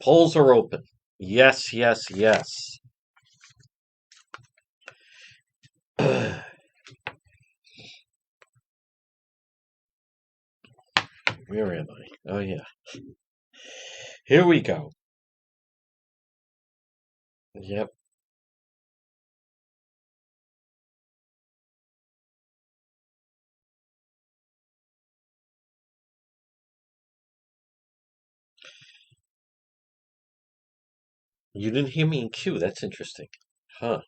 Polls are open. Yes, yes, yes. Where am I? Oh, yeah. Here we go. Yep. You didn't hear me in Q. That's interesting. Huh.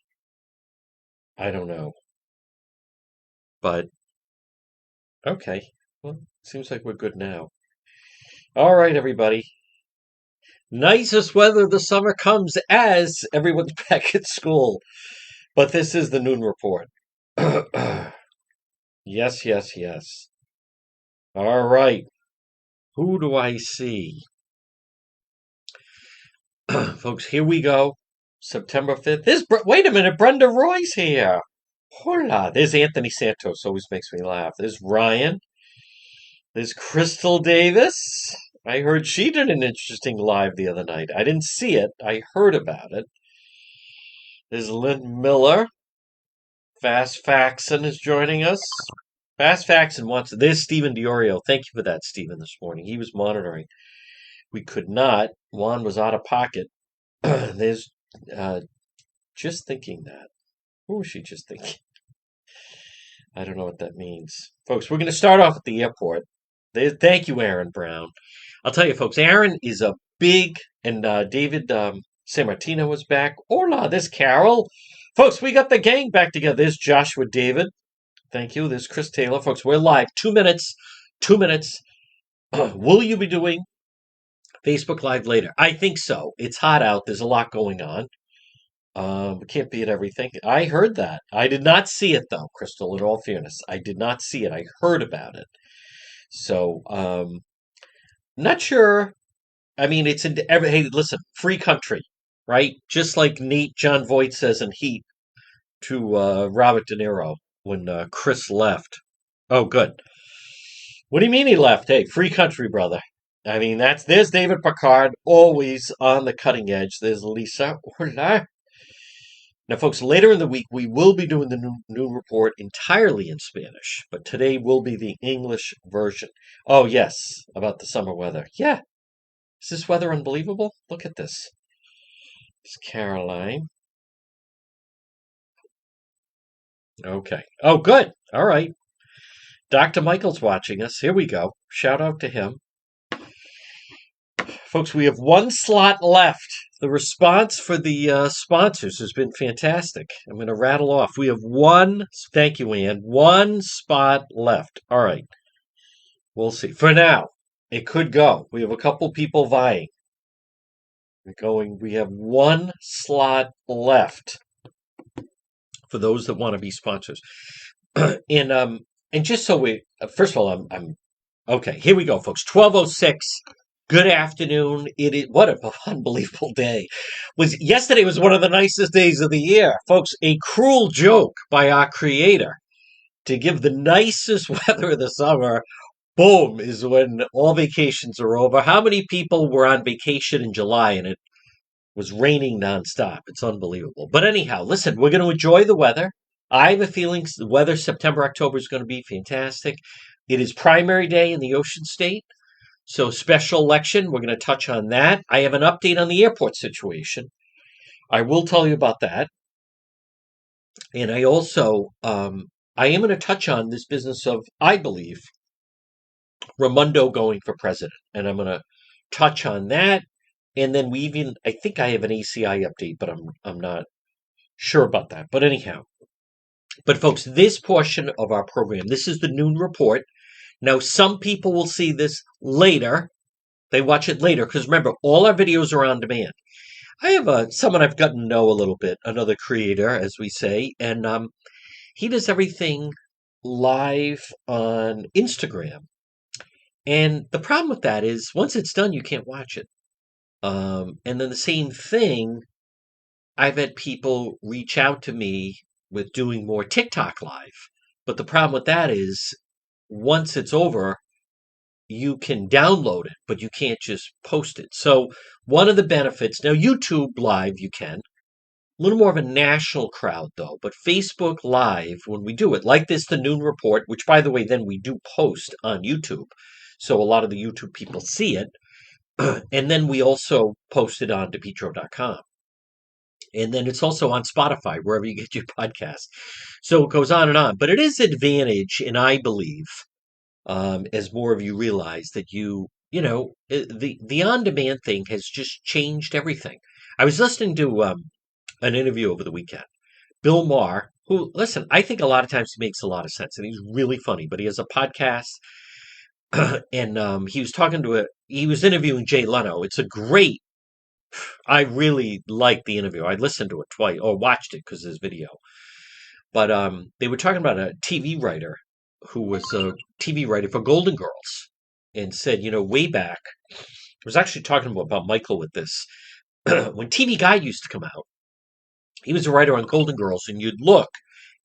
I don't know. But, okay. Well, seems like we're good now. All right, everybody. Nicest weather the summer comes as everyone's back at school. But this is the noon report. Yes, yes, yes. All right. Who do I see? Folks, here we go. September 5th. Wait a minute, Brenda Roy's here. Hola. There's Anthony Santos, always makes me laugh. There's Ryan. There's Crystal Davis. I heard she did an interesting live the other night. I didn't see it, I heard about it. There's Lynn Miller. Fast Faxon is joining us. Fast Faxon wants. There's Stephen Diorio. Thank you for that, Stephen, this morning. He was monitoring. We could not. Juan was out of pocket. There's uh, just thinking that. Who was she just thinking? I don't know what that means. Folks, we're going to start off at the airport. Thank you, Aaron Brown. I'll tell you, folks, Aaron is a big, and David San Martino was back. Hola, there's Carol. Folks, we got the gang back together. There's Joshua David. Thank you. There's Chris Taylor. Folks, we're live. 2 minutes. 2 minutes. Will you be doing Facebook Live later? I think so. It's hot out. There's a lot going on. We can't be at everything. I heard that. I did not see it though, Crystal, in all fairness. I did not see it. I heard about it. So, not sure. I mean, it's in every, hey, listen, free country, right? Just like Nate John Voight says in Heat to Robert De Niro when Chris left. Oh, good. What do you mean he left? Hey, free country, brother. I mean, there's David Picard, always on the cutting edge. There's Lisa. Hola. Now, folks, later in the week, we will be doing the noon report entirely in Spanish, but today will be the English version. Oh, yes, about the summer weather. Yeah. Is this weather unbelievable? Look at this. It's Caroline. Okay. Oh, good. All right. Dr. Michael's watching us. Here we go. Shout out to him. Folks, we have one slot left. The response for the sponsors has been fantastic. I'm going to rattle off. We have one, thank you, Ann, one spot left. All right. We'll see. For now, it could go. We have a couple people vying. We have one slot left for those that want to be sponsors. And just so first of all, I'm okay. Here we go, folks. 12:06. Good afternoon. It is what an unbelievable day. Yesterday was one of the nicest days of the year, folks. A cruel joke by our creator to give the nicest weather of the summer. Boom is when all vacations are over. How many people were on vacation in July and it was raining nonstop? It's unbelievable. But anyhow, listen, we're going to enjoy the weather. I have a feeling the weather September, October is going to be fantastic. It is primary day in the Ocean State. So special election, we're going to touch on that. I have an update on the airport situation. I will tell you about that. And I also, I am going to touch on this business of, I believe, Raimondo going for president. And I'm going to touch on that. And then I think I have an ACI update, but I'm not sure about that. But anyhow, folks, this portion of our program, this is the noon report. Now, some people will see this later. They watch it later because remember, all our videos are on demand. I have someone I've gotten to know a little bit, another creator, as we say, and he does everything live on Instagram. And the problem with that is once it's done, you can't watch it. And then the same thing, I've had people reach out to me with doing more TikTok live. But the problem with that is once it's over, you can download it, but you can't just post it. So one of the benefits, now YouTube Live you can, a little more of a national crowd though, but Facebook Live, when we do it, like this, the noon report, which by the way, then we do post on YouTube. So a lot of the YouTube people see it. And then we also post it on DePetro.com. And then it's also on Spotify, wherever you get your podcast. So it goes on and on. But it is advantage, and I believe, as more of you realize that the on-demand thing has just changed everything. I was listening to an interview over the weekend. Bill Maher, who, listen, I think a lot of times he makes a lot of sense, and he's really funny, but he has a podcast, and he was interviewing Jay Leno. It's a great, I really liked the interview. I listened to it twice, or watched it because there's video. But they were talking about a TV writer who was a TV writer for Golden Girls and said, way back, I was actually talking about Michael with this, when TV Guide used to come out, he was a writer on Golden Girls, and you'd look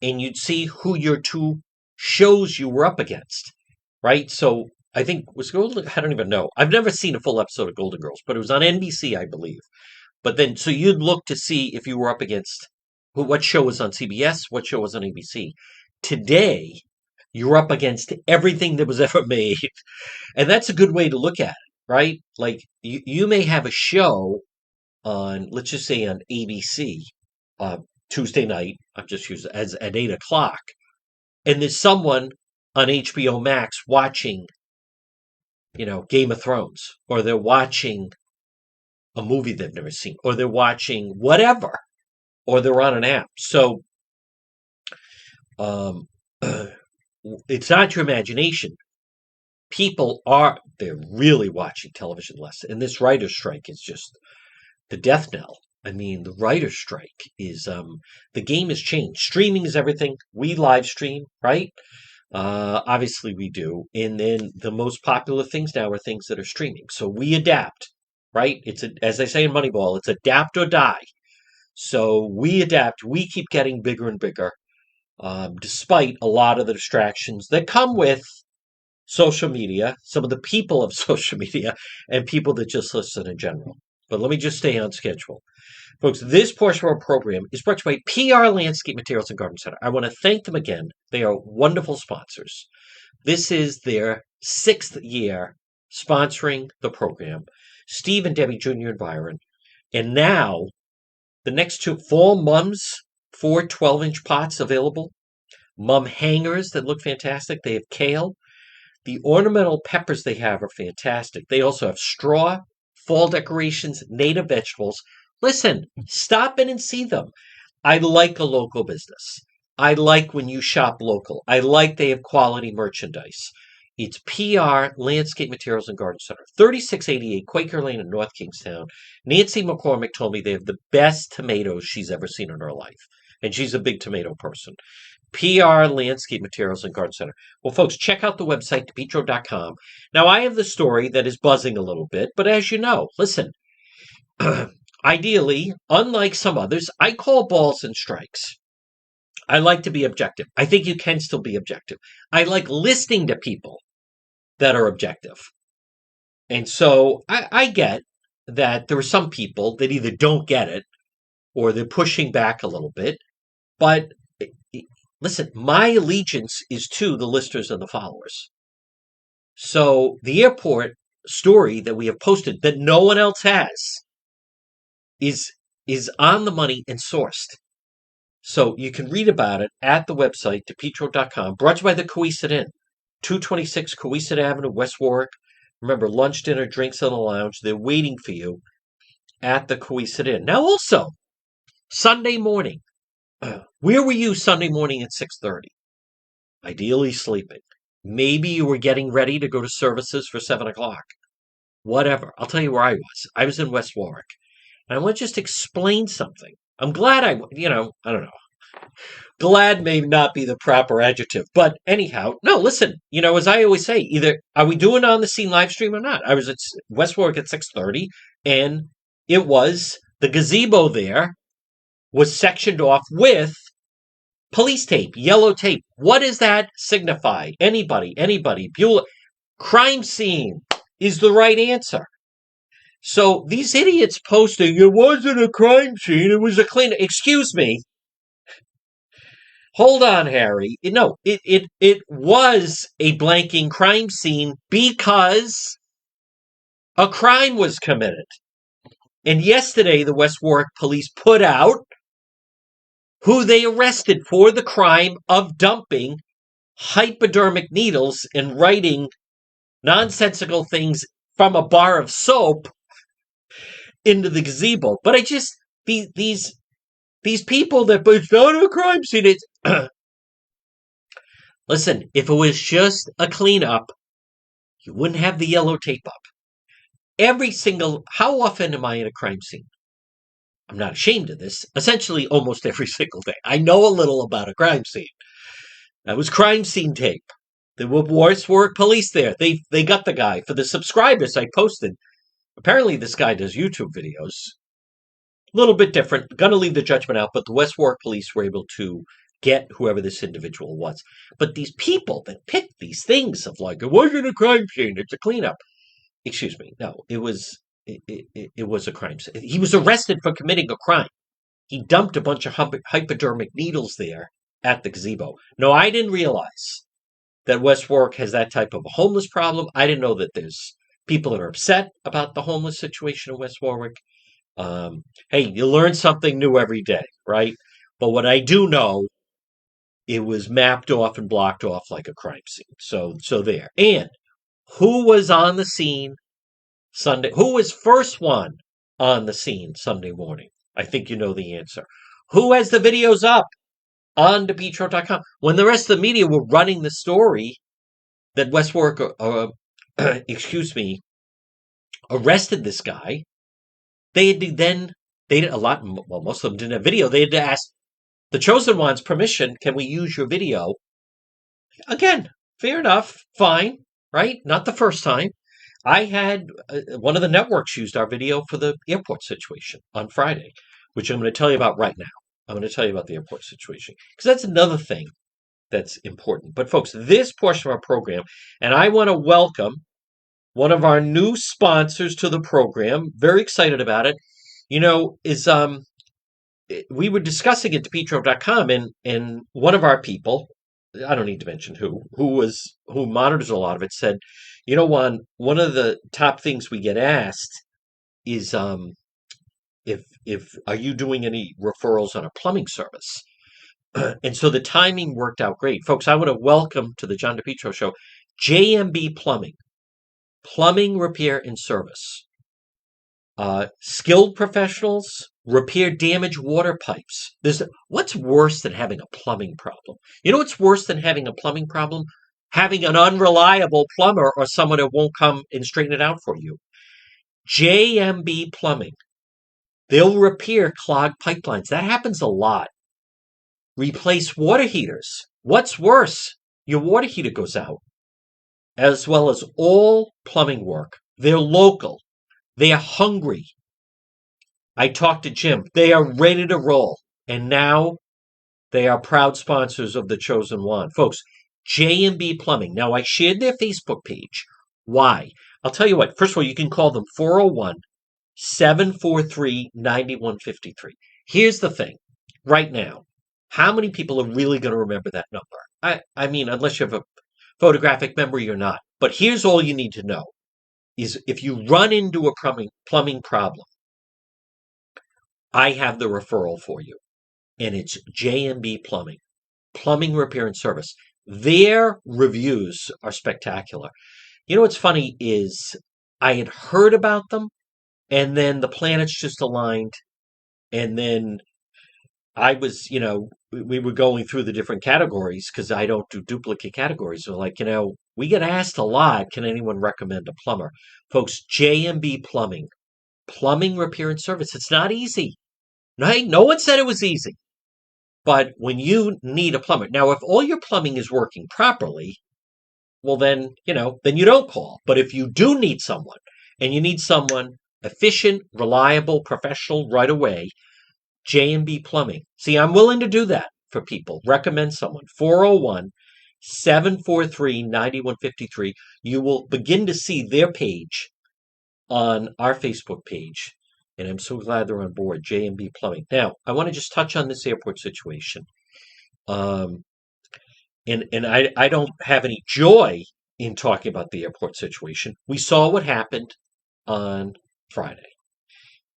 and you'd see who your two shows you were up against, right? So I think was Golden, I don't even know. I've never seen a full episode of Golden Girls, but it was on NBC, I believe. But then, so you'd look to see if you were up against what show was on CBS, what show was on ABC. Today, you're up against everything that was ever made. And that's a good way to look at it, right? Like, you may have a show on, let's just say on ABC, Tuesday night, I'm just using as at 8 o'clock, and there's someone on HBO Max watching, Game of Thrones, or they're watching a movie they've never seen, or they're watching whatever, or they're on an app. So it's not your imagination. They're really watching television less. And this writer's strike is just the death knell. I mean, the writer's strike is, the game has changed. Streaming is everything. We live stream, right? Obviously we do. And then the most popular things now are things that are streaming. So we adapt, right? As I say in Moneyball, it's adapt or die. So we adapt. We keep getting bigger and bigger, despite a lot of the distractions that come with social media, some of the people of social media, and people that just listen in general. But let me just stay on schedule. Folks, this portion of our program is brought to you by PR Landscape Materials and Garden Center. I want to thank them again. They are wonderful sponsors. This is their 6th year sponsoring the program. Steve and Debbie Jr. and Byron. And now, the next 2 fall mums, 4 12-inch pots available. Mum hangers that look fantastic. They have kale. The ornamental peppers they have are fantastic. They also have straw, fall decorations, native vegetables. Listen, stop in and see them. I like a local business. I like when you shop local. I like they have quality merchandise. It's PR Landscape Materials and Garden Center, 3688 Quaker Lane in North Kingstown. Nancy McCormick told me they have the best tomatoes she's ever seen in her life. And she's a big tomato person. PR Landscape Materials and Garden Center. Well, folks, check out the website, DePetro.com. Now, I have the story that is buzzing a little bit, but as you know, listen, ideally, unlike some others, I call balls and strikes. I like to be objective. I think you can still be objective. I like listening to people that are objective. And so I get that there are some people that either don't get it or they're pushing back a little bit. But listen, my allegiance is to the listeners and the followers. So the airport story that we have posted that no one else has is on the money and sourced. So you can read about it at the website, DePetro.com, brought to you by the Coesit Inn, 226 Coesit Avenue, West Warwick. Remember, lunch, dinner, drinks on the lounge. They're waiting for you at the Coesit Inn. Now also, Sunday morning. Where were you Sunday morning at 6:30? Ideally sleeping. Maybe you were getting ready to go to services for 7 o'clock. Whatever. I'll tell you where I was. I was in West Warwick. And I want to just explain something. I'm glad I don't know. Glad may not be the proper adjective. But anyhow, no, listen, as I always say, either are we doing on the scene live stream or not? I was at West Warwick at 6:30, and it was the gazebo there was sectioned off with police tape, yellow tape. What does that signify? Anybody, Bueller. Crime scene is the right answer. So these idiots posting, it wasn't a crime scene, it was a clean. Excuse me. Hold on, Harry. No, it was a blanking crime scene because a crime was committed. And yesterday, the West Warwick police put out who they arrested for the crime of dumping hypodermic needles and writing nonsensical things from a bar of soap into the gazebo. But I just these people that, but it's not a crime scene. It's listen, if it was just a cleanup, you wouldn't have the yellow tape up. How often am I in a crime scene? I'm not ashamed of this. Essentially, almost every single day. I know a little about a crime scene. That was crime scene tape. The West Warwick police there. They got the guy. For the subscribers I posted, apparently this guy does YouTube videos. A little bit different. Gonna leave the judgment out, but the West Warwick police were able to get whoever this individual was. But these people that pick these things of like, it wasn't a crime scene, it's a cleanup. Excuse me. No, it was a crime scene. He was arrested for committing a crime. He dumped a bunch of hypodermic needles there at the gazebo. No, I didn't realize that West Warwick has that type of a homeless problem. I didn't know that there's people that are upset about the homeless situation in West Warwick. Hey, you learn something new every day, right? But what I do know, it was mapped off and blocked off like a crime scene. So there. And who was on the scene Sunday? Who was first one on the scene Sunday morning? I think you know the answer. Who has the videos up on DePetro.com? When the rest of the media were running the story that West Warwick, arrested this guy, they did a lot. Well, most of them didn't have video. They had to ask the chosen one's permission. Can we use your video? Again, fair enough, fine, right? Not the first time. I had one of the networks used our video for the airport situation on Friday, which I'm going to tell you about right now. I'm going to tell you about the airport situation because that's another thing that's important. But folks, this portion of our program, and I want to welcome one of our new sponsors to the program. Very excited about it. Is we were discussing at DePetro.com, and one of our people, I don't need to mention who monitors a lot of it, said, Juan, one of the top things we get asked is if are you doing any referrals on a plumbing service? And so the timing worked out great. Folks, I want to welcome to the John DePetro Show, JMB Plumbing Repair and Service. Skilled professionals repair damaged water pipes. What's worse than having a plumbing problem? You know what's worse than having a plumbing problem? Having an unreliable plumber or someone that won't come and straighten it out for you. JMB Plumbing. They'll repair clogged pipelines. That happens a lot. Replace water heaters. What's worse? Your water heater goes out. As well as all plumbing work. They're local. They are hungry. I talked to Jim. They are ready to roll. And now they are proud sponsors of the Chosen One. Folks, J&B Plumbing. Now, I shared their Facebook page. Why? I'll tell you what. First of all, you can call them 401-743-9153. Here's the thing. Right now, how many people are really going to remember that number? I mean, unless you have a photographic memory or not. But here's all you need to know. Is if you run into a plumbing problem, I have the referral for you. And it's J&B Plumbing. Plumbing Repair and Service. Their reviews are spectacular. You know what's funny is I had heard about them, and then the planets just aligned, and then I was, we were going through the different categories because I don't do duplicate categories. So like, we get asked a lot, can anyone recommend a plumber? Folks, J&B Plumbing. Plumbing Repair and Service. It's not easy. No one said it was easy. But when you need a plumber, now if all your plumbing is working properly, well then you don't call. But if you do need someone, and you need someone efficient, reliable, professional right away, J&B Plumbing. See, I'm willing to do that for people. Recommend someone. 401 743-9153. You will begin to see their page on our Facebook page. And I'm so glad they're on board, J&B Plumbing. Now, I want to just touch on this airport situation. Um, and I don't have any joy in talking about the airport situation. We saw what happened on Friday.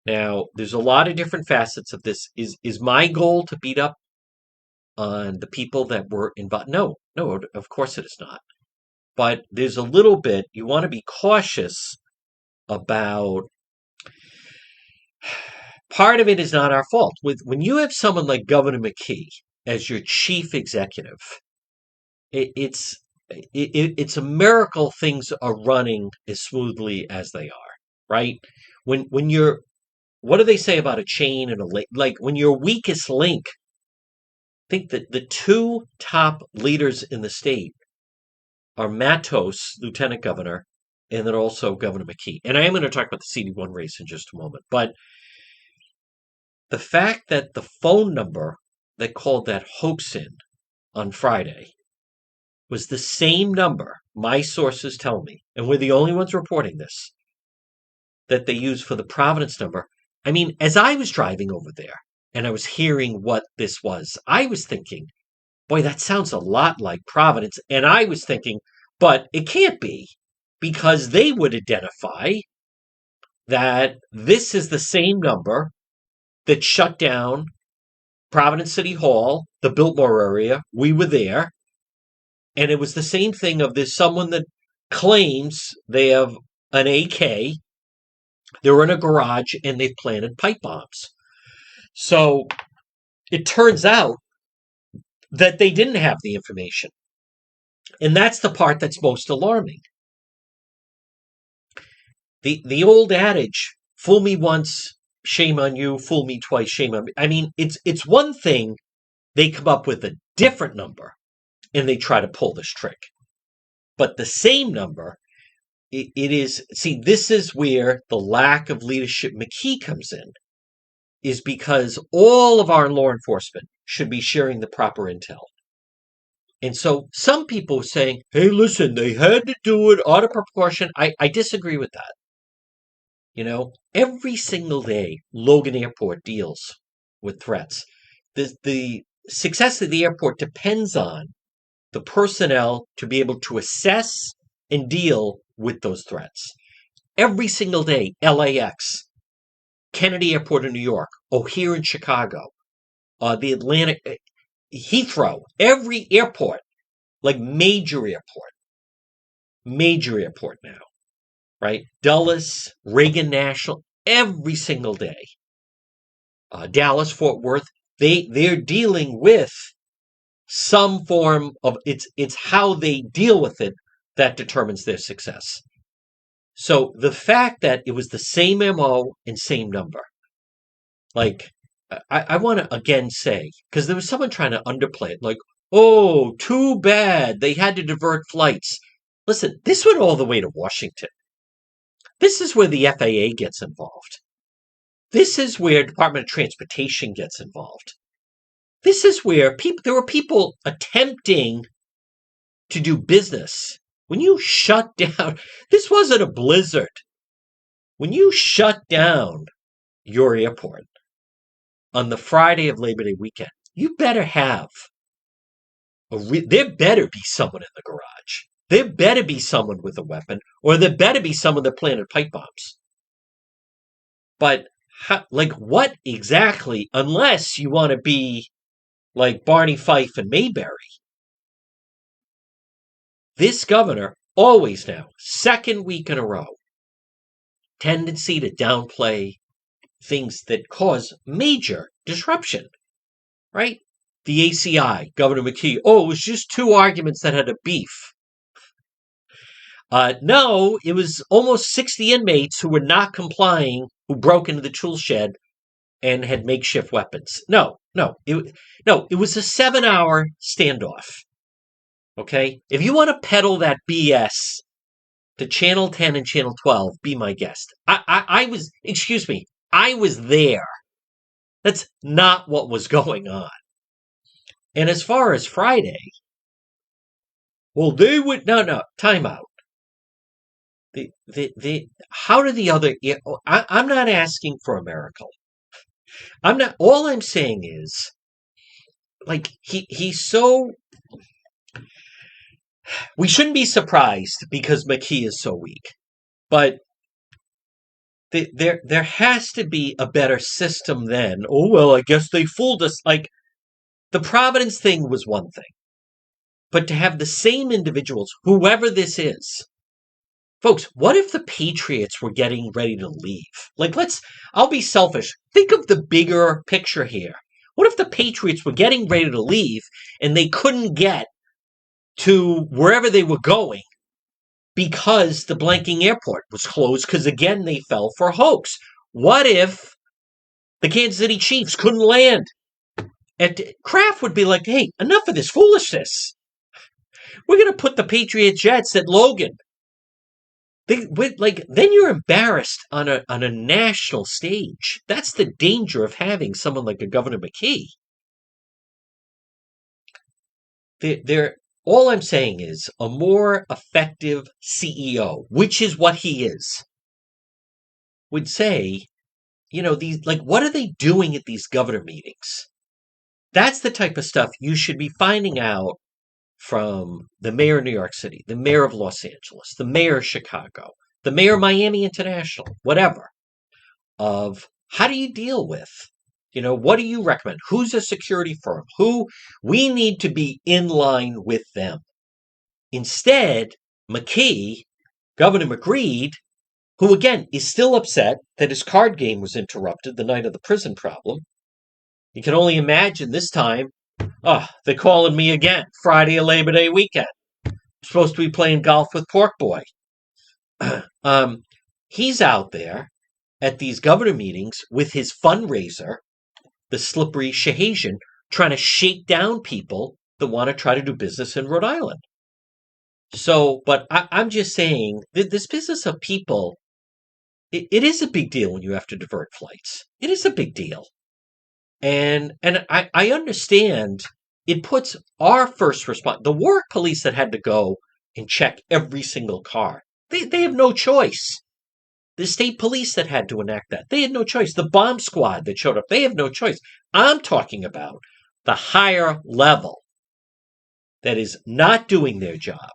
Now, there's a lot of different facets of this. Is my goal to beat up on the people that were involved? No, of course it is not. But there's a little bit, you want to be cautious about. Part of it is not our fault. When you have someone like Governor McKee as your chief executive, it's a miracle things are running as smoothly as they are, right? When you're, what do they say about a chain and a link? Like when your weakest link, I think that the two top leaders in the state are Matos, Lieutenant Governor, and then also Governor McKee. And I am going to talk about the CD1 race in just a moment. But the fact that the phone number that called that hoax in on Friday was the same number, my sources tell me, and we're the only ones reporting this, that they used for the Providence number. I mean, as I was driving over there and I was hearing what this was, I was thinking, boy, that sounds a lot like Providence. And I was thinking, but it can't be, because they would identify that this is the same number that shut down Providence City Hall, the Biltmore area. We were there. And it was the same thing of there's someone that claims they have an AK. They're in a garage and they've planted pipe bombs. So it turns out that they didn't have the information. And that's the part that's most alarming. The old adage, fool me once, shame on you, fool me twice, shame on me. I mean, it's one thing they come up with a different number and they try to pull this trick. But the same number, it is, see, this is where the lack of leadership McKee comes in, is because all of our law enforcement should be sharing the proper intel. And so some people are saying, hey, listen, they had to do it out of proportion. I disagree with that. You know, every single day, Logan Airport deals with threats. The success of the airport depends on the personnel to be able to assess and deal with those threats. Every single day, LAX, Kennedy Airport in New York, O'Hare in Chicago, the Atlantic, Heathrow, every airport, like major airport now, right? Dulles, Reagan National, every single day. Dallas, Fort Worth, they're dealing with some form of, it's how they deal with it that determines their success. So the fact that it was the same MO and same number, like, I want to again say, because there was someone trying to underplay it, like, oh, too bad they had to divert flights. Listen, this went all the way to Washington. This is where the FAA gets involved. This is where Department of Transportation gets involved. This is where there were people attempting to do business. When you shut down, this wasn't a blizzard. When you shut down your airport on the Friday of Labor Day weekend, you better have there better be someone in the garage. There better be someone with a weapon, or there better be someone that planted pipe bombs. But like, what exactly? Unless you want to be like Barney Fife and Mayberry. This governor, always now, second week in a row, tendency to downplay things that cause major disruption, right? The ACI, Governor McKee, oh, it was just two arguments that had a beef. No, it was almost 60 inmates who were not complying, who broke into the tool shed and had makeshift weapons. No, it was a 7-hour standoff. Okay? If you want to peddle that BS to Channel 10 and Channel 12, be my guest. I was there. That's not what was going on. And as far as Friday, Well, they would no time out. How do the other? I'm not asking for a miracle. I'm not. All I'm saying is, like he's so. We shouldn't be surprised because McKee is so weak, but there has to be a better system than. Oh well, I guess they fooled us. Like the Providence thing was one thing, but to have the same individuals, whoever this is. Folks, what if the Patriots were getting ready to leave? Like, I'll be selfish. Think of the bigger picture here. What if the Patriots were getting ready to leave and they couldn't get to wherever they were going because the blanking airport was closed because, again, they fell for a hoax? What if the Kansas City Chiefs couldn't land? And Kraft would be like, hey, enough of this foolishness. We're going to put the Patriot Jets at Logan. Then you're embarrassed on a national stage. That's the danger of having someone like a Governor McKee. All I'm saying is a more effective CEO, which is what he is, would say, what are they doing at these governor meetings? That's the type of stuff you should be finding out from the mayor of New York City, the mayor of Los Angeles, the mayor of Chicago, the mayor of Miami International, whatever, of how do you deal with, what do you recommend? Who's a security firm? We need to be in line with them. Instead, McKee, Governor McGreed, who again is still upset that his card game was interrupted the night of the prison problem. You can only imagine this time, they're calling me again, Friday of Labor Day weekend. I'm supposed to be playing golf with Pork Boy. He's out there at these governor meetings with his fundraiser, the Slippery Shahazian, trying to shake down people that want to try to do business in Rhode Island. So, but I'm just saying, this business of people, it is a big deal when you have to divert flights. It is a big deal. And I understand it puts our first response, the Warwick police that had to go and check every single car, they have no choice. The state police that had to enact that, they had no choice. The bomb squad that showed up, they have no choice. I'm talking about the higher level that is not doing their job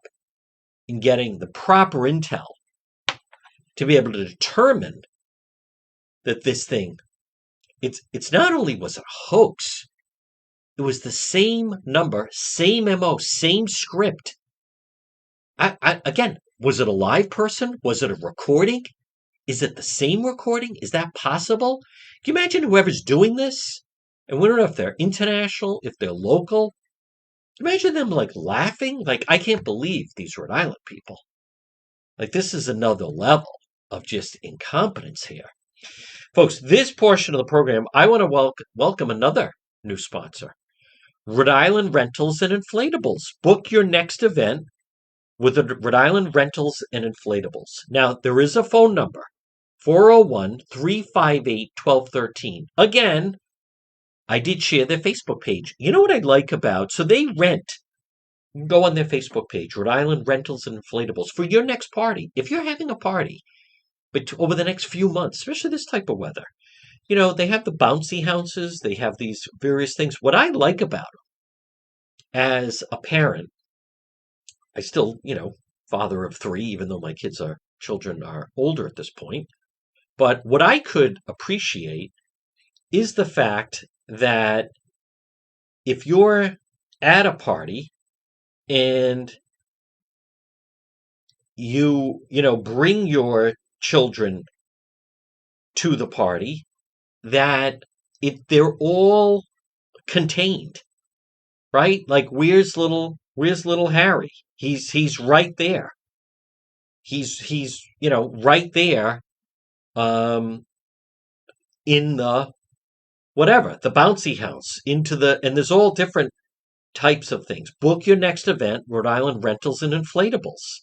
in getting the proper intel to be able to determine that this thing, it's not only was a hoax, it was the same number, same MO, same script. Again, was it a live person? Was it a recording? Is it the same recording? Is that possible? Can you imagine whoever's doing this? And we don't know if they're international, if they're local. Imagine them laughing. I can't believe these Rhode Island people. This is another level of just incompetence here. Folks, this portion of the program, I want to welcome another new sponsor. Rhode Island Rentals and Inflatables. Book your next event with Rhode Island Rentals and Inflatables. Now, there is a phone number. 401-358-1213. Again, I did share their Facebook page. You know what I like about? So they rent. You can go on their Facebook page, Rhode Island Rentals and Inflatables, for your next party. If you're having a party, but over the next few months, especially this type of weather, they have the bouncy houses. They have these various things. What I like about them, as a parent, I still, father of 3, even though my children are older at this point. But what I could appreciate is the fact that if you're at a party and you bring your children to the party, that they're all contained, right? Where's little Harry? He's right there. He's right there. In the the bouncy house, and there's all different types of things. Book your next event, Rhode Island Rentals and Inflatables.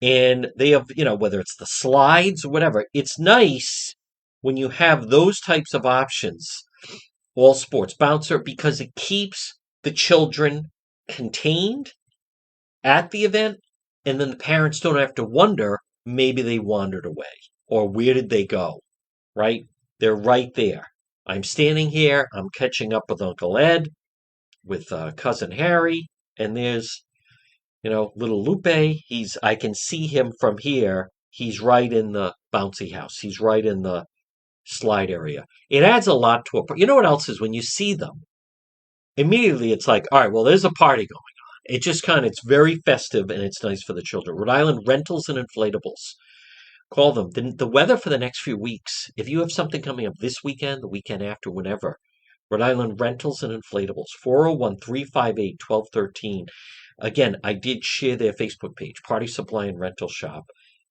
And they have, whether it's the slides or whatever, it's nice when you have those types of options, all sports bouncer, because it keeps the children contained at the event, and then the parents don't have to wonder maybe they wandered away or where did they go, right? They're right there. I'm standing here, I'm catching up with Uncle Ed, with cousin Harry, and there's, little Lupe. I can see him from here. He's right in the bouncy house. He's right in the slide area. It adds a lot to it. You know what else is when you see them, immediately it's like, all right, well, there's a party going on. It's very festive and it's nice for the children. Rhode Island Rentals and Inflatables. Call them. The weather for the next few weeks, if you have something coming up this weekend, the weekend after, whenever, Rhode Island Rentals and Inflatables, 401-358-1213. Again, I did share their Facebook page, Party Supply and Rental Shop,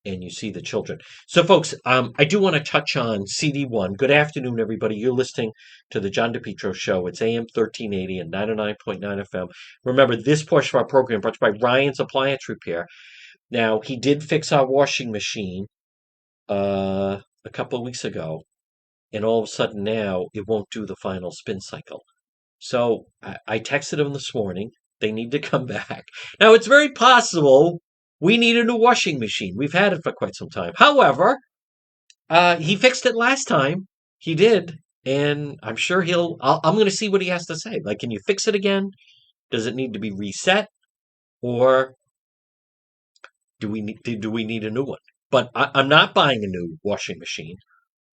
and you see the children. So, folks, I do want to touch on CD1. Good afternoon, everybody. You're listening to the John DePetro Show. It's AM 1380 and 99.9 FM. Remember, this portion of our program brought to you by Ryan's Appliance Repair. Now, he did fix our washing machine a couple of weeks ago, and all of a sudden now it won't do the final spin cycle. So I texted him this morning. They need to come back. Now, it's very possible we need a new washing machine. We've had it for quite some time. However, he fixed it last time. He did. And I'm sure I'm going to see what he has to say. Like, can you fix it again? Does it need to be reset? Or do we need a new one? But I'm not buying a new washing machine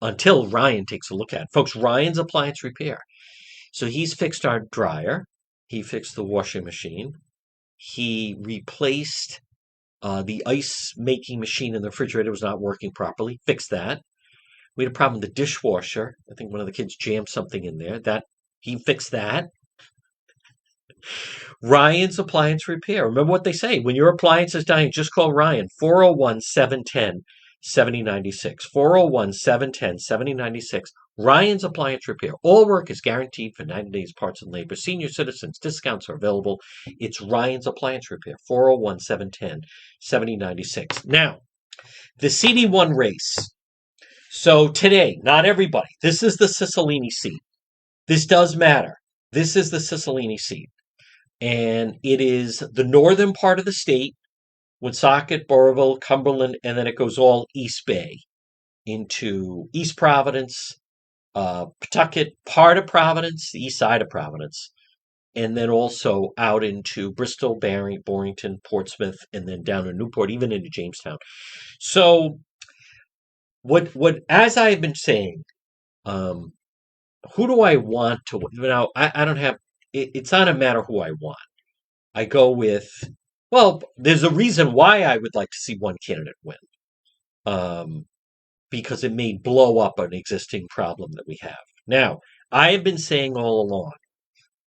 until Ryan takes a look at it. Folks, Ryan's Appliance Repair. So he's fixed our dryer. He fixed the washing machine. He replaced the ice-making machine in the refrigerator was not working properly. Fixed that. We had a problem with the dishwasher. I think one of the kids jammed something in there. He fixed that. Ryan's Appliance Repair. Remember what they say. When your appliance is dying, just call Ryan. 401-710-7096. 401-710-7096. Ryan's Appliance Repair. All work is guaranteed for 90 days, parts and labor. Senior citizens discounts are available. It's Ryan's Appliance Repair. 401-710-7096. Now, the CD1 race. So today, not everybody. This is the Cicilline seat. This does matter. This is the Cicilline seat. And it is the northern part of the state, Woonsocket, Burrillville, Cumberland, and then it goes all East Bay into East Providence, Pawtucket, part of Providence, the east side of Providence, and then also out into Bristol, Borington, Portsmouth, and then down to Newport, even into Jamestown. So, as I have been saying, who do I want to win? Now, I don't have. It's not a matter who I want. I go with. Well, there's a reason why I would like to see one candidate win. Because it may blow up an existing problem that we have. Now, I have been saying all along,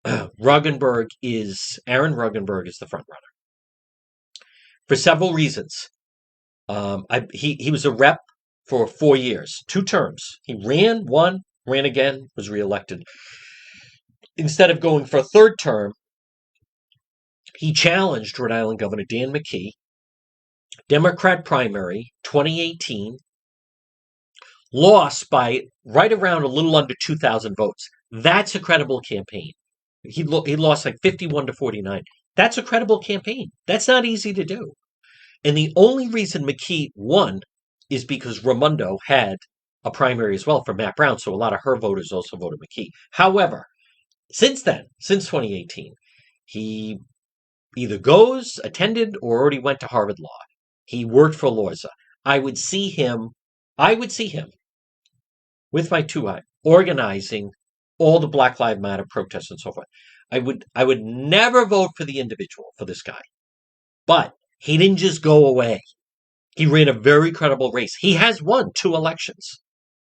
Aaron Ruggenberg is the front runner for several reasons. He was a rep for 4 years, 2 terms. He ran, won, ran again, was reelected. Instead of going for a 3rd term, he challenged Rhode Island Governor Dan McKee, Democrat primary, 2018, lost by right around a little under 2,000 votes. That's a credible campaign. He lost like 51-49. That's a credible campaign. That's not easy to do. And the only reason McKee won is because Raimondo had a primary as well for Matt Brown, so a lot of her voters also voted McKee. However, since 2018, he either attended, or already went to Harvard Law. He worked for Lorza. I would see him with my 2 eye organizing all the Black Lives Matter protests and so forth. I would never vote for the individual, for this guy. But he didn't just go away. He ran a very credible race. He has won 2 elections.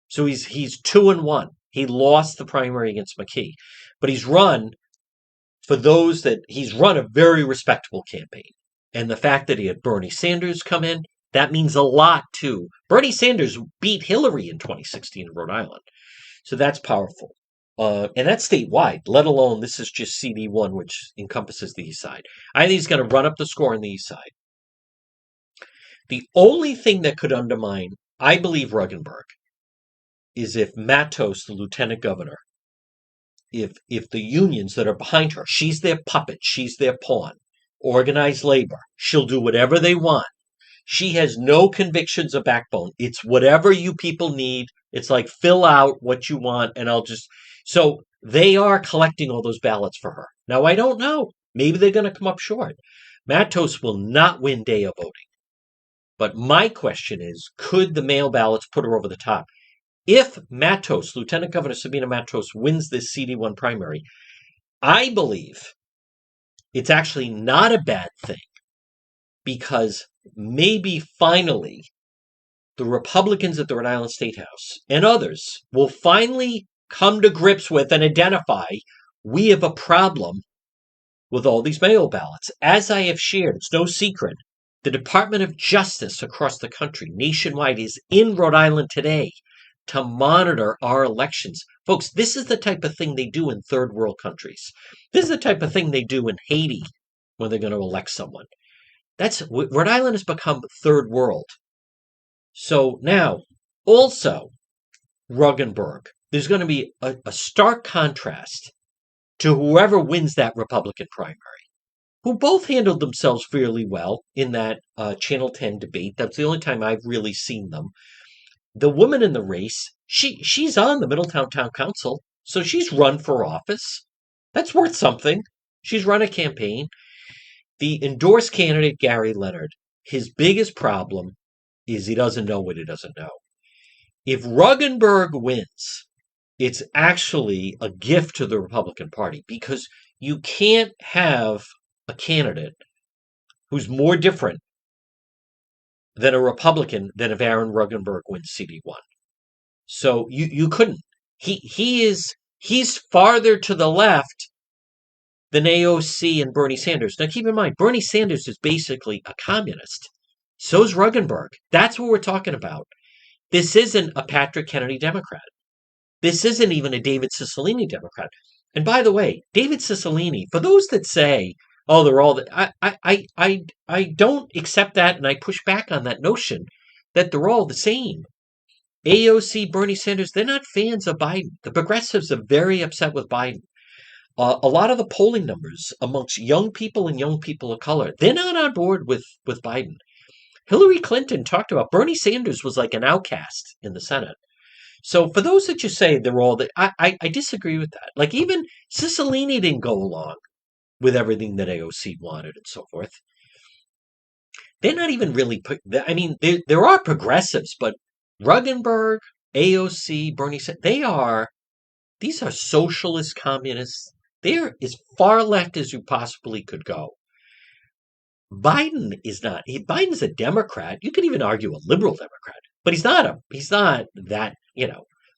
So he's 2-1. He lost the primary against McKee. But he's run a very respectable campaign. And the fact that he had Bernie Sanders come in, that means a lot too. Bernie Sanders beat Hillary in 2016 in Rhode Island. So that's powerful. And that's statewide, let alone this is just CD1, which encompasses the east side. I think he's going to run up the score on the east side. The only thing that could undermine, I believe, Ruggenberg, is if Matos, the lieutenant governor, if the unions that are behind her, she's their puppet, she's their pawn, organized labor. She'll do whatever they want. She has no convictions of backbone. It's whatever you people need. It's like fill out what you want, and I'll just. So they are collecting all those ballots for her. Now I don't know. Maybe they're going to come up short. Matos will not win day of voting. But my question is, could the mail ballots put her over the top? If Matos, Lieutenant Governor Sabina Matos, wins this CD1 primary, I believe it's actually not a bad thing, because maybe finally the Republicans at the Rhode Island State House and others will finally come to grips with and identify we have a problem with all these mail ballots. As I have shared, it's no secret, the Department of Justice across the country, nationwide, is in Rhode Island today to monitor our elections. Folks, this is the type of thing they do in third world countries. This is the type of thing they do in Haiti when they're going to elect someone. Rhode Island has become third world. So now, also, Ruggenberg, there's going to be a stark contrast to whoever wins that Republican primary, who both handled themselves fairly well in that Channel 10 debate. That's the only time I've really seen them. The woman in the race, she's on the Middletown Town Council, so she's run for office. That's worth something. She's run a campaign. The endorsed candidate, Gary Leonard, his biggest problem is he doesn't know what he doesn't know. If Ruggenberg wins, it's actually a gift to the Republican Party, because you can't have a candidate who's more different than a Republican than if Aaron Ruggenberg wins CD1. So you couldn't. He's farther to the left than AOC and Bernie Sanders. Now keep in mind, Bernie Sanders is basically a communist. So's Ruggenberg. That's what we're talking about. This isn't a Patrick Kennedy Democrat. This isn't even a David Cicilline Democrat. And by the way, David Cicilline, for those that say, oh, they're all I don't accept that, and I push back on that notion that they're all the same. AOC, Bernie Sanders, they're not fans of Biden. The progressives are very upset with Biden. A lot of the polling numbers amongst young people and young people of color, they're not on board with Biden. Hillary Clinton talked about Bernie Sanders was like an outcast in the Senate. So for those that you say they're all I disagree with that. Like even Cicilline didn't go along with everything that AOC wanted and so forth. They're not even really. I mean, there are progressives, but Ruggenberg, AOC, Bernie Sanders, these are socialist communists. They're as far left as you possibly could go. Biden is not. Biden's a Democrat. You could even argue a liberal Democrat, but he's not that.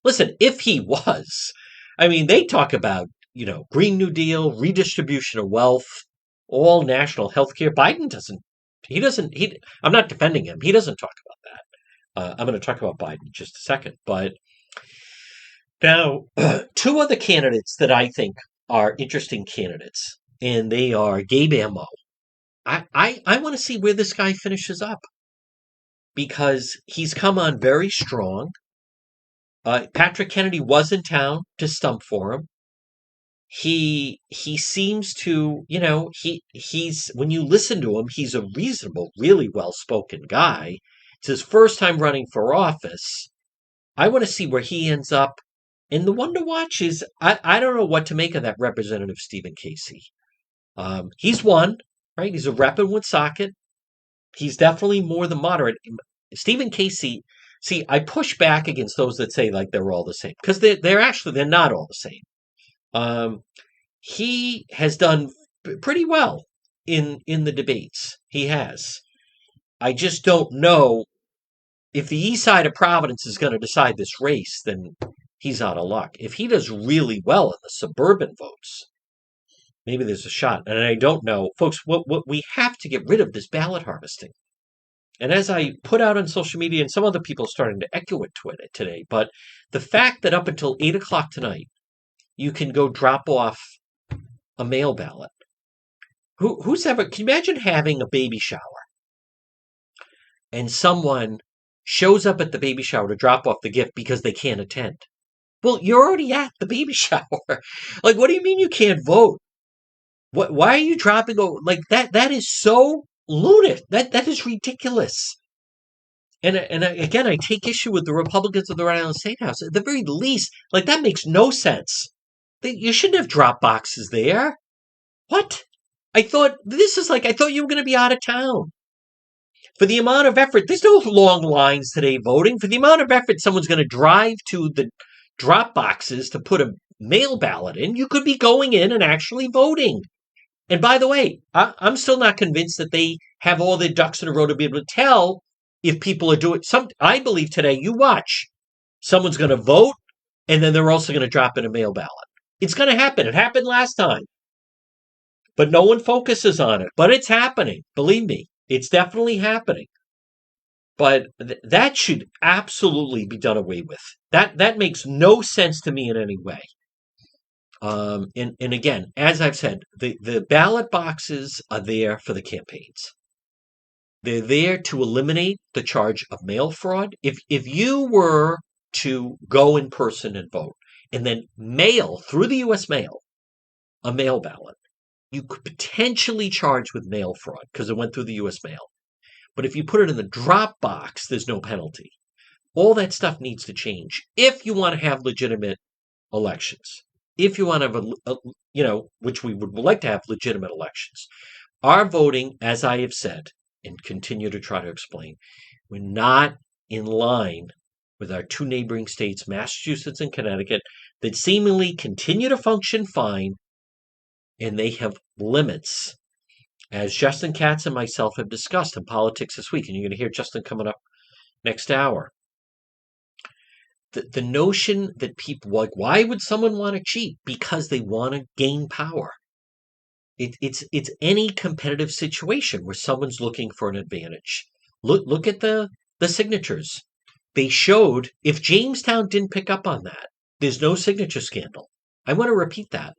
Listen, if he was, I mean, they talk about Green New Deal, redistribution of wealth, all national health care. Biden doesn't. I'm not defending him. He doesn't talk about that. I'm going to talk about Biden in just a second, but now two other candidates that I think are interesting candidates, and they are Gabe Ammo. I want to see where this guy finishes up, because he's come on very strong. Patrick Kennedy was in town to stump for him. He seems to, he's when you listen to him, he's a reasonable, really well-spoken guy. It's his first time running for office. I want to see where he ends up. And the one to watch is, I don't know what to make of that Representative Stephen Casey. He's won, right? He's a rep in Woonsocket. He's definitely more the moderate. Stephen Casey, see, I push back against those that say like they're all the same, because they're not all the same. He has done pretty well in the debates. He has. I just don't know if the east side of Providence is going to decide this race, then he's out of luck. If he does really well in the suburban votes, maybe there's a shot. And I don't know. Folks, what we have to get rid of this ballot harvesting. And as I put out on social media, and some other people are starting to echo it today, but the fact that up until 8 o'clock tonight, you can go drop off a mail ballot. Can you imagine having a baby shower and someone shows up at the baby shower to drop off the gift because they can't attend? Well, you're already at the baby shower. Like, what do you mean you can't vote? Why are you dropping like that? That is so lunatic. That is ridiculous. And again, I take issue with the Republicans of the Rhode Island State House. At the very least, like that makes no sense. You shouldn't have drop boxes there. What? I thought you were going to be out of town. For the amount of effort, there's no long lines today voting. For the amount of effort someone's going to drive to the drop boxes to put a mail ballot in, you could be going in and actually voting. And by the way, I'm still not convinced that they have all their ducks in a row to be able to tell if people are doing some. I believe today, you watch, someone's going to vote, and then they're also going to drop in a mail ballot. It's going to happen. It happened last time, but no one focuses on it. But it's happening. Believe me, it's definitely happening. But that should absolutely be done away with. That makes no sense to me in any way. And again, as I've said, the ballot boxes are there for the campaigns. They're there to eliminate the charge of mail fraud. If you were to go in person and vote and then mail through the U.S. mail a mail ballot, you could potentially charge with mail fraud because it went through the U.S. mail. But if you put it in the drop box, there's no penalty. All that stuff needs to change if you want to have legitimate elections. If you want to have which we would like to have legitimate elections. Our voting, as I have said, and continue to try to explain, we're not in line with our two neighboring states, Massachusetts and Connecticut, that seemingly continue to function fine, and they have limits, as Justin Katz and myself have discussed in Politics This Week, and you're going to hear Justin coming up next hour. The notion that people, like, why would someone want to cheat? Because they want to gain power. It's any competitive situation where someone's looking for an advantage. Look at the signatures. They showed if Jamestown didn't pick up on that, there's no signature scandal. I want to repeat that.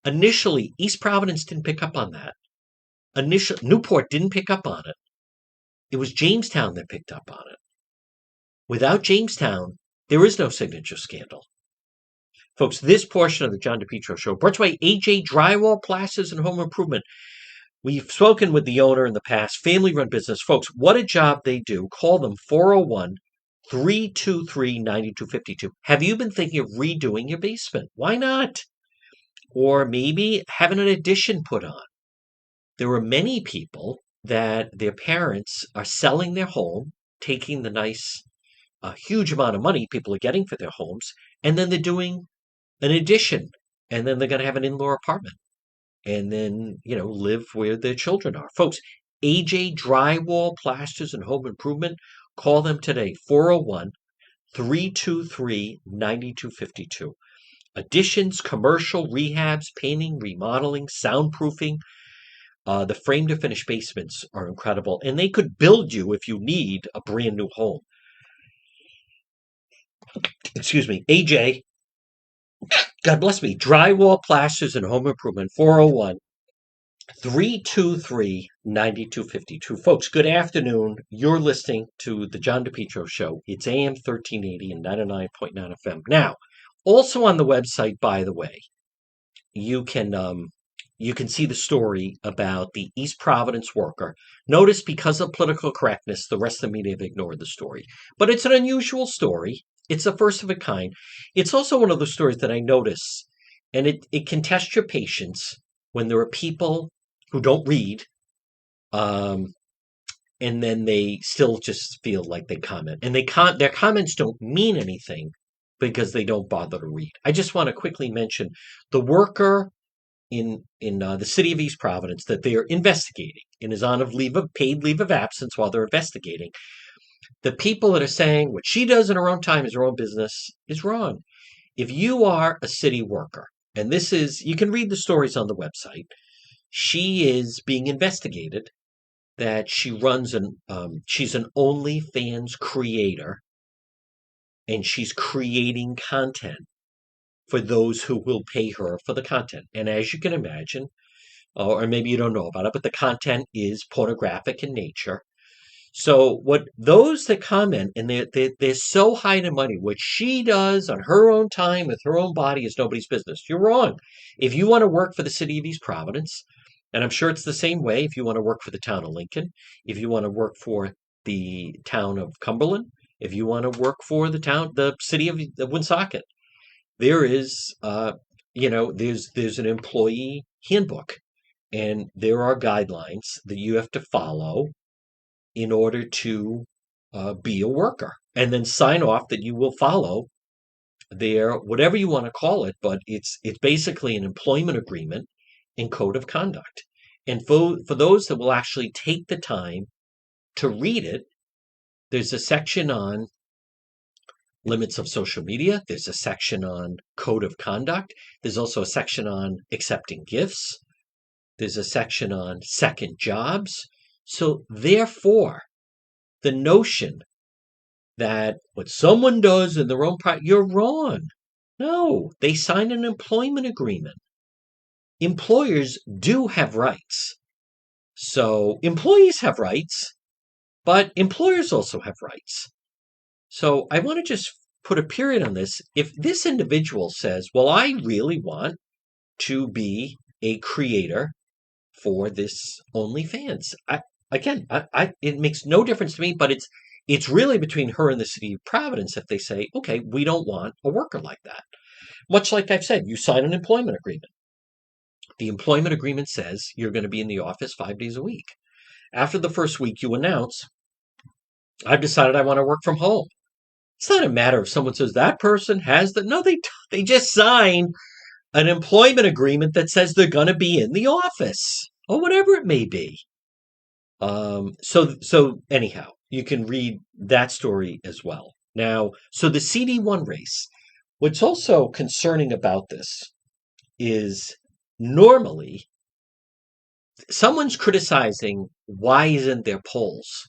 Initially, East Providence didn't pick up on that. Newport didn't pick up on it. It was Jamestown that picked up on it. Without Jamestown, there is no signature scandal. Folks, this portion of the John DePetro Show brought to you by AJ Drywall, Plasters, and Home Improvement. We've spoken with the owner in the past, family-run business. Folks, what a job they do. Call them 401-323-9252. Have you been thinking of redoing your basement? Why not? Or maybe having an addition put on. There are many people that their parents are selling their home, taking the nice, huge amount of money people are getting for their homes, and then they're doing an addition, and then they're going to have an in-law apartment, and then, live where their children are. Folks, AJ Drywall, Plasters, and Home Improvement. Call them today, 401-323-9252. Additions, commercial, rehabs, painting, remodeling, soundproofing. The frame-to-finish basements are incredible, and they could build you if you need a brand new home. Excuse me, AJ, God bless me, Drywall, Plasters, and Home Improvement, 401-323-9252. Folks, good afternoon. You're listening to the John DePetro Show. It's AM 1380 and 99.9 FM. Now, also on the website, by the way, you can see the story about the East Providence worker. Notice, because of political correctness, the rest of the media have ignored the story. But it's an unusual story. It's the first of a kind. It's also one of those stories that I notice, and it can test your patience when there are people who don't read, and then they still just feel like they comment. And their comments don't mean anything because they don't bother to read. I just want to quickly mention the worker in the city of East Providence that they are investigating and is on paid leave of absence while they're investigating. The people that are saying what she does in her own time is her own business is wrong. If you are a city worker, and you can read the stories on the website, she is being investigated that she runs she's an OnlyFans creator, and she's creating content for those who will pay her for the content. And as you can imagine, or maybe you don't know about it, but the content is pornographic in nature. So what those that comment and they're so high in money, what she does on her own time with her own body is nobody's business. You're wrong. If you want to work for the city of East Providence, and I'm sure it's the same way if you want to work for the town of Lincoln, if you want to work for the town of Cumberland, if you want to work for the city of Woonsocket, there is, there's an employee handbook, and there are guidelines that you have to follow in order to be a worker, and then sign off that you will follow their whatever you want to call it, but it's basically an employment agreement and code of conduct. And for those that will actually take the time to read it, there's a section on limits of social media. There's a section on code of conduct. There's also a section on accepting gifts. There's a section on second jobs. So therefore, the notion that what someone does in their own private, you're wrong. No, they sign an employment agreement. Employers do have rights. So employees have rights, but employers also have rights. So I want to just put a period on this. If this individual says, well, I really want to be a creator for this OnlyFans, it makes no difference to me, but it's really between her and the city of Providence if they say, okay, we don't want a worker like that. Much like I've said, you sign an employment agreement. The employment agreement says you're going to be in the office 5 days a week. After the first week, you announce, I've decided I want to work from home. It's not a matter if someone says that person has the, no, they just sign an employment agreement that says they're going to be in the office or whatever it may be. So anyhow, you can read that story as well. Now, so the CD1 race, what's also concerning about this is normally someone's criticizing why isn't there polls?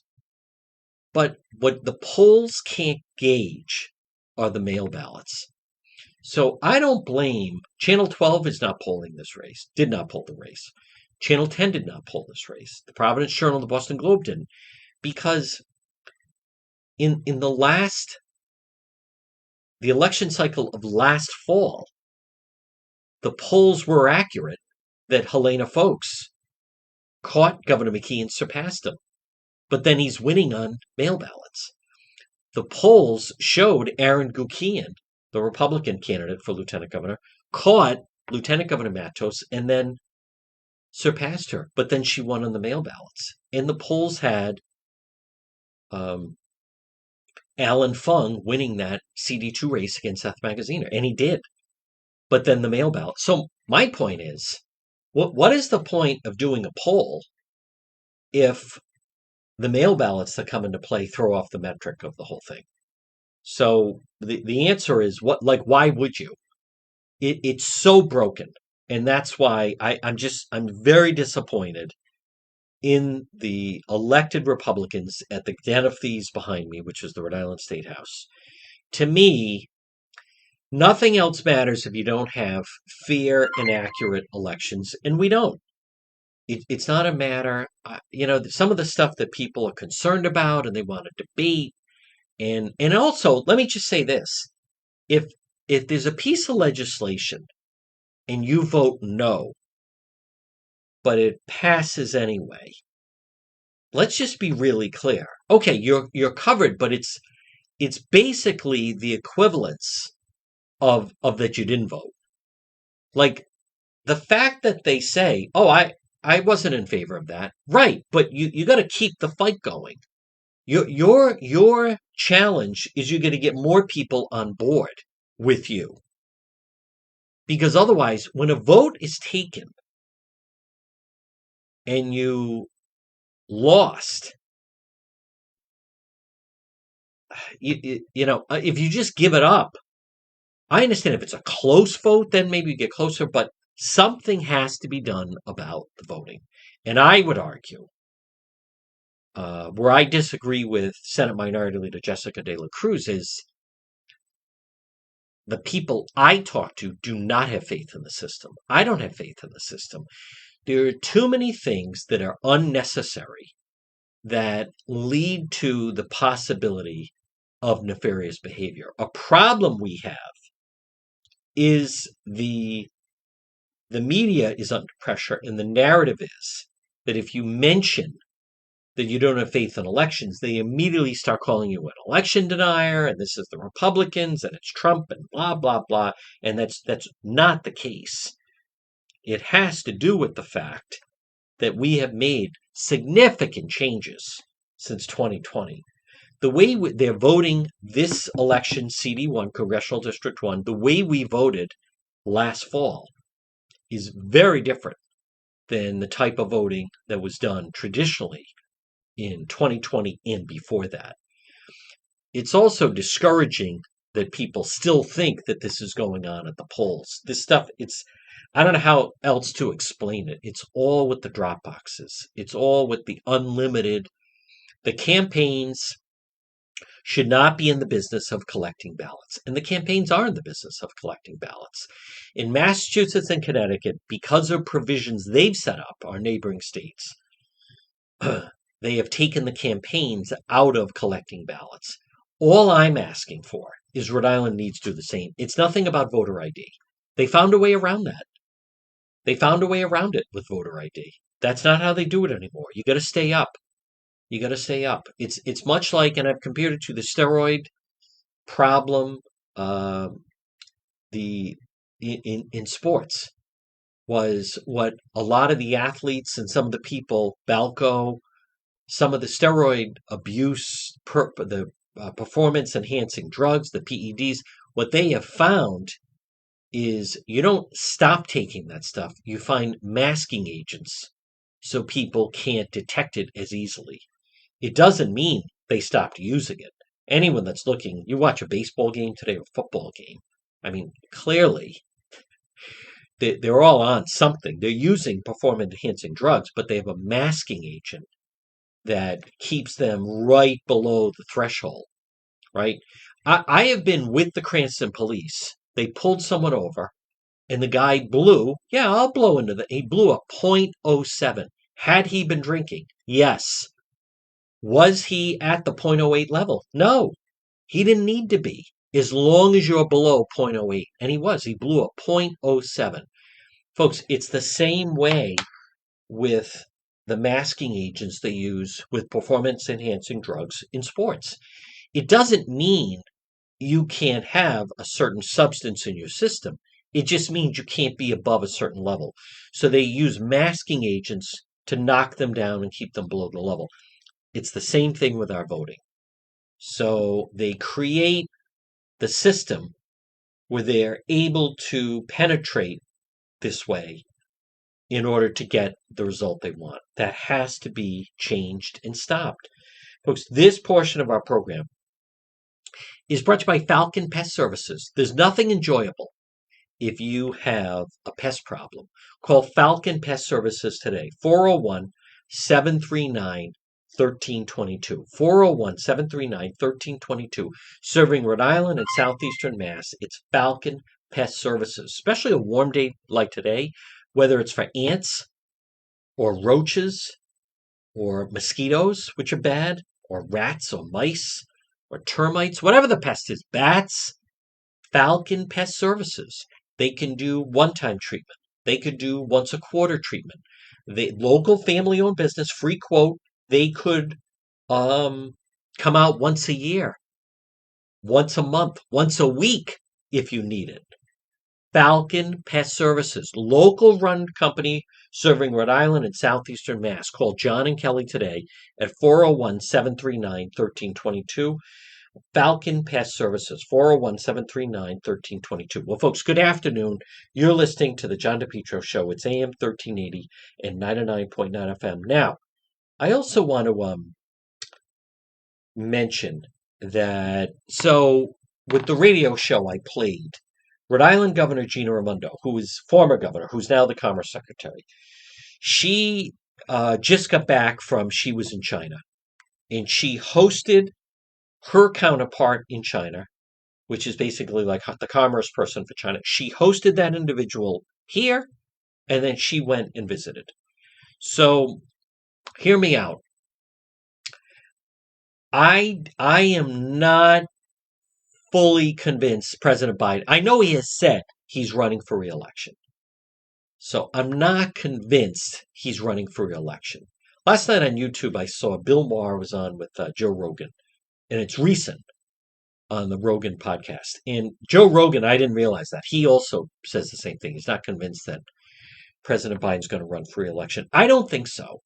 But what the polls can't gauge are the mail ballots. So I don't blame Channel 12 is not polling this race, did not poll the race. Channel 10 did not poll this race. The Providence Journal, the Boston Globe didn't, because in the election cycle of last fall, the polls were accurate that Helena Folks caught Governor McKee and surpassed him. But then he's winning on mail ballots. The polls showed Aaron Gukian, the Republican candidate for lieutenant governor, caught Lieutenant Governor Matos and then surpassed her. But then she won on the mail ballots. And the polls had Alan Fung winning that CD2 race against Seth Magaziner. And he did. But then the mail ballot. So my point is, what is the point of doing a poll if the mail ballots that come into play throw off the metric of the whole thing? So the answer is why would you? It's so broken. And that's why I'm very disappointed in the elected Republicans at the den of thieves behind me, which is the Rhode Island State House. To me, nothing else matters if you don't have fair and accurate elections, and we don't. It's not a matter, some of the stuff that people are concerned about and they want to debate. And also, let me just say this. If there's a piece of legislation and you vote no, but it passes anyway, let's just be really clear. Okay, you're covered, but it's basically the equivalence of that you didn't vote. Like the fact that they say, "Oh, I wasn't in favor of that." Right, but you got to keep the fight going. Your challenge is you're going to get more people on board with you. Because otherwise, when a vote is taken and you lost, if you just give it up, I understand if it's a close vote, then maybe you get closer, but something has to be done about the voting. And I would argue, where I disagree with Senate Minority Leader Jessica De La Cruz, is the people I talk to do not have faith in the system. I don't have faith in the system. There are too many things that are unnecessary that lead to the possibility of nefarious behavior. A problem we have is the media is under pressure, and the narrative is that if you mention that you don't have faith in elections, they immediately start calling you an election denier, and this is the Republicans, and it's Trump, and blah blah blah. And that's not the case. It has to do with the fact that we have made significant changes since 2020. The way they're voting this election, CD1, Congressional District 1, the way we voted last fall is very different than the type of voting that was done traditionally in 2020 and before that. It's also discouraging that people still think that this is going on at the polls. This stuff, I don't know how else to explain it. It's all with the drop boxes. It's all with the unlimited. The campaigns should not be in the business of collecting ballots. And the campaigns are in the business of collecting ballots. In Massachusetts and Connecticut, because of provisions they've set up, our neighboring states, they have taken the campaigns out of collecting ballots. All I'm asking for is Rhode Island needs to do the same. It's nothing about voter ID. They found a way around that. They found a way around it with voter ID. That's not how they do it anymore. You got to stay up. You got to stay up. It's much like, and I've compared it to the steroid problem. In sports was what a lot of the athletes and some of the people, Balco, some of the steroid abuse, the performance enhancing drugs, the PEDs. What they have found is you don't stop taking that stuff. You find masking agents so people can't detect it as easily. It doesn't mean they stopped using it. Anyone that's looking, you watch a baseball game today or a football game, I mean, clearly they're all on something. They're using performance-enhancing drugs, but they have a masking agent that keeps them right below the threshold, right? I have been with the Cranston police. They pulled someone over, and the guy blew, yeah, I'll blow he blew a .07. Had he been drinking? Yes. Was he at the .08 level? No, he didn't need to be, as long as you're below .08. And he was. He blew a .07. Folks, it's the same way with the masking agents they use with performance-enhancing drugs in sports. It doesn't mean you can't have a certain substance in your system. It just means you can't be above a certain level. So they use masking agents to knock them down and keep them below the level. It's the same thing with our voting. So they create the system where they're able to penetrate this way in order to get the result they want. That has to be changed and stopped. Folks, this portion of our program is brought to you by Falcon Pest Services. There's nothing enjoyable if you have a pest problem. Call Falcon Pest Services today, 401-739-1322. 401-739-1322. Serving Rhode Island and southeastern Mass. It's Falcon Pest Services. Especially a warm day like today, whether it's for ants or roaches or mosquitoes, which are bad, or rats or mice or termites, whatever the pest is, bats, Falcon Pest Services. They can do one-time treatment. They could do once a quarter treatment. The local family-owned business, free quote. They could come out once a year, once a month, once a week if you need it. Falcon Pest Services, local run company serving Rhode Island and southeastern Mass. Call John and Kelly today at 401-739-1322. Falcon Pest Services, 401-739-1322. Well, folks, good afternoon. You're listening to the John DePetro Show. It's AM 1380 and 99.9 FM. Now, I also want to mention that, so with the radio show I played, Rhode Island Governor Gina Raimondo, who is former governor, who's now the Commerce Secretary, she just got back she was in China, and she hosted her counterpart in China, which is basically like the commerce person for China. She hosted that individual here, and then she went and visited. So hear me out. I am not fully convinced President Biden. I know he has said he's running for re-election. So I'm not convinced he's running for re-election. Last night on YouTube, I saw Bill Maher was on with Joe Rogan, and it's recent on the Rogan podcast. And Joe Rogan, I didn't realize that. He also says the same thing. He's not convinced that President Biden's going to run for re-election. I don't think so.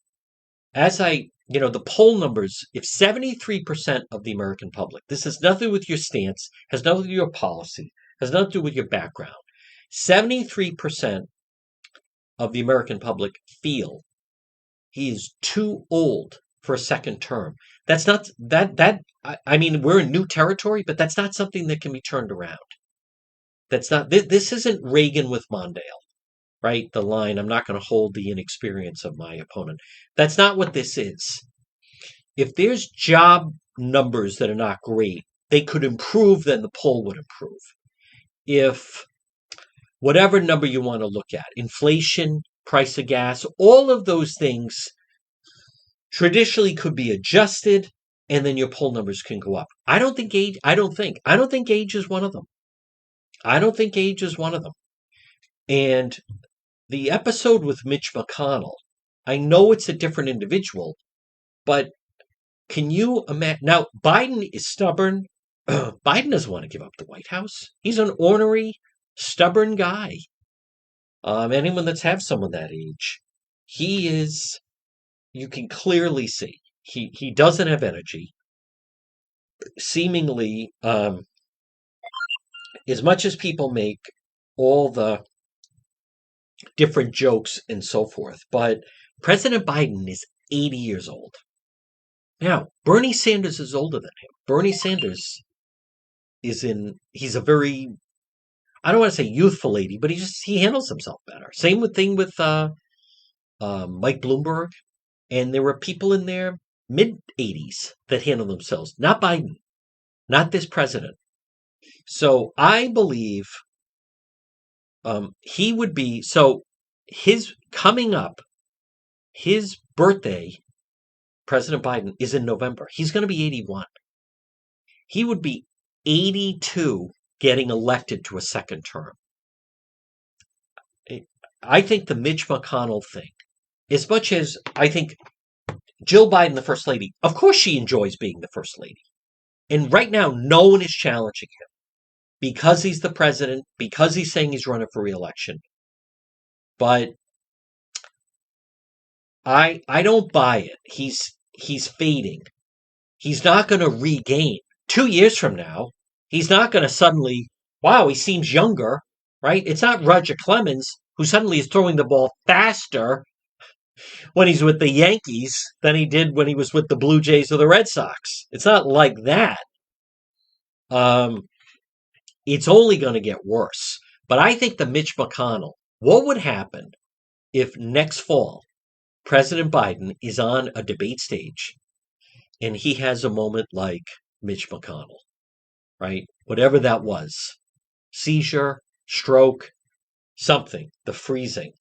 The poll numbers, if 73% of the American public, this has nothing to do with your stance, has nothing to do with your policy, has nothing to do with your background. 73% of the American public feel he is too old for a second term. That's not I mean, we're in new territory, but that's not something that can be turned around. That's not, this isn't Reagan with Mondale, right? The line, I'm not going to hold the inexperience of my opponent. That's not what this is. If there's job numbers that are not great, they could improve, then the poll would improve. If whatever number you want to look at, inflation, price of gas, all of those things traditionally could be adjusted, and then your poll numbers can go up. I don't think age is one of them. I don't think age is one of them. And the episode with Mitch McConnell, I know it's a different individual, but can you imagine? Now, Biden is stubborn. Biden doesn't want to give up the White House. He's an ornery, stubborn guy. Anyone that's had someone that age, he is, you can clearly see, he doesn't have energy. Seemingly, as much as people make all the different jokes and so forth, but President Biden is 80 years old. Now, Bernie Sanders is older than him. Bernie Sanders he's a very, I don't want to say youthful lady, but he handles himself better. Same thing with Mike Bloomberg. And there were people in their mid-80s that handle themselves. Not Biden. Not this president. So I believe he would be, so his coming up, his birthday, President Biden, is in November. He's going to be 81. He would be 82 getting elected to a second term. I think the Mitch McConnell thing, as much as I think Jill Biden, the first lady, of course she enjoys being the first lady. And right now, no one is challenging him because he's the president, because he's saying he's running for re-election. But I don't buy it. He's fading. He's not going to regain. 2 years from now, he's not going to suddenly, wow, he seems younger, right? It's not Roger Clemens who suddenly is throwing the ball faster when he's with the Yankees than he did when he was with the Blue Jays or the Red Sox. It's not like that. It's only going to get worse. But I think the Mitch McConnell, what would happen if next fall President Biden is on a debate stage and he has a moment like Mitch McConnell, right? Whatever that was, seizure, stroke, something, the freezing.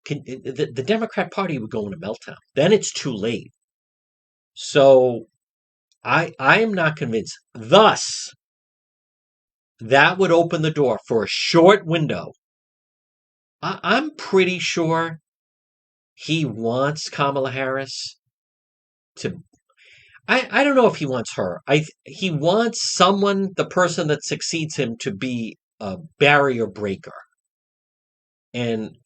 The Democrat Party would go into meltdown. Then it's too late. So I am not convinced. Thus, that would open the door for a short window. I'm pretty sure he wants Kamala Harris to. I don't know if he wants her. He wants someone, the person that succeeds him, to be a barrier breaker. And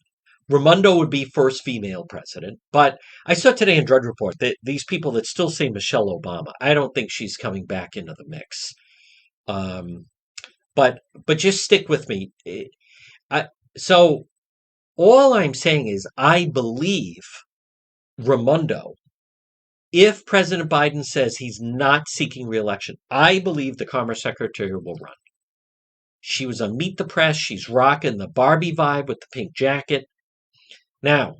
Raimondo would be first female president. But I saw today in Drudge Report that these people that still say Michelle Obama, I don't think she's coming back into the mix. But just stick with me. So all I'm saying is I believe Raimondo. If President Biden says he's not seeking re-election, I believe the Commerce Secretary will run. She was on Meet the Press. She's rocking the Barbie vibe with the pink jacket. Now,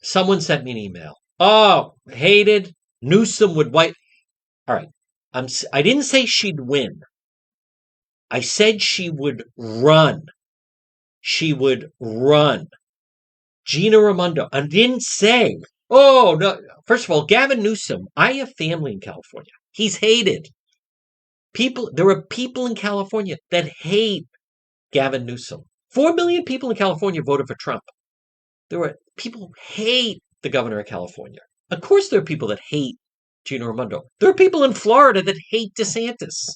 someone sent me an email. Oh, hated. Newsom would wipe. All right. I didn't say she'd win. I said she would run. She would run. Gina Raimondo. I didn't say, oh, no. First of all, Gavin Newsom, I have family in California. He's hated. There are people in California that hate Gavin Newsom. 4 million people in California voted for Trump. There were people who hate the governor of California. Of course, there are people that hate Gina Raimondo. There are people in Florida that hate DeSantis.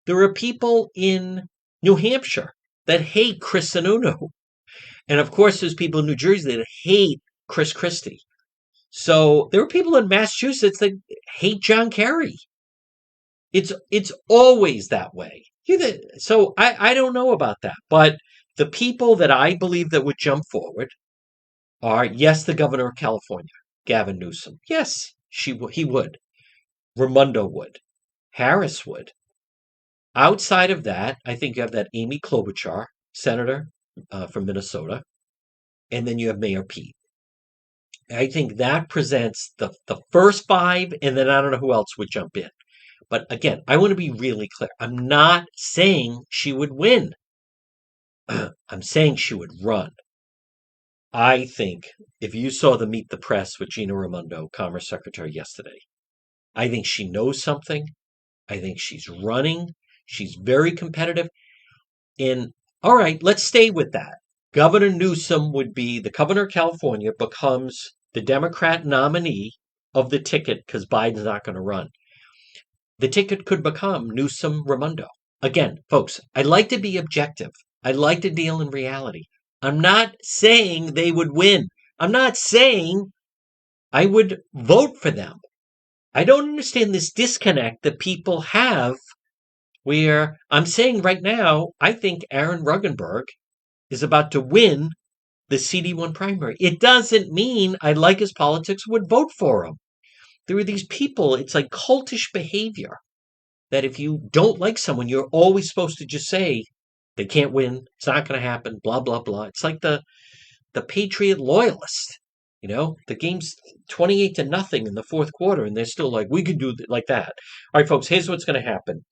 There are people in New Hampshire that hate Chris Sununu. And of course, there's people in New Jersey that hate Chris Christie. So there are people in Massachusetts that hate John Kerry. It's always that way. So I don't know about that. But the people that I believe that would jump forward are, yes, the governor of California, Gavin Newsom. Yes, he would. Raimondo would. Harris would. Outside of that, I think you have that Amy Klobuchar, senator from Minnesota, and then you have Mayor Pete. I think that presents the first five, and then I don't know who else would jump in. But again, I want to be really clear. I'm not saying she would win. I'm saying she would run. I think if you saw the Meet the Press with Gina Raimondo, Commerce Secretary, yesterday, I think she knows something. I think she's running. She's very competitive. And all right, let's stay with that. Governor Newsom would be the governor of California, becomes the Democrat nominee of the ticket because Biden's not going to run. The ticket could become Newsom Raimondo. Again, folks, I like to be objective. I like to deal in reality. I'm not saying they would win. I'm not saying I would vote for them. I don't understand this disconnect that people have where I'm saying right now, I think Aaron Ruggenberg is about to win the CD1 primary. It doesn't mean I like his politics, would vote for him. There are these people, it's like cultish behavior, that if you don't like someone, you're always supposed to just say, they can't win, it's not going to happen, blah, blah, blah. It's like the Patriot loyalist. The game's 28-0 in the fourth quarter, and they're still like, we can do it like that. All right, folks, here's what's going to happen.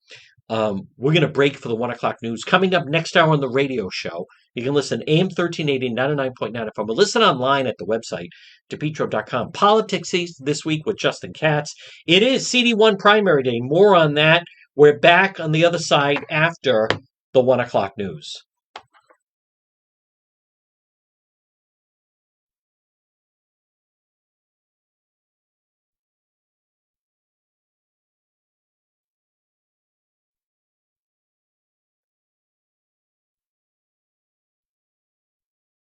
We're going to break for the 1 o'clock news. Coming up next hour on the radio show, you can listen AM 1380, 99.9 FM. But listen online at the website, DePetro.com. Politics this week with Justin Katz. It is CD1 primary day. More on that. We're back on the other side after the 1 o'clock news.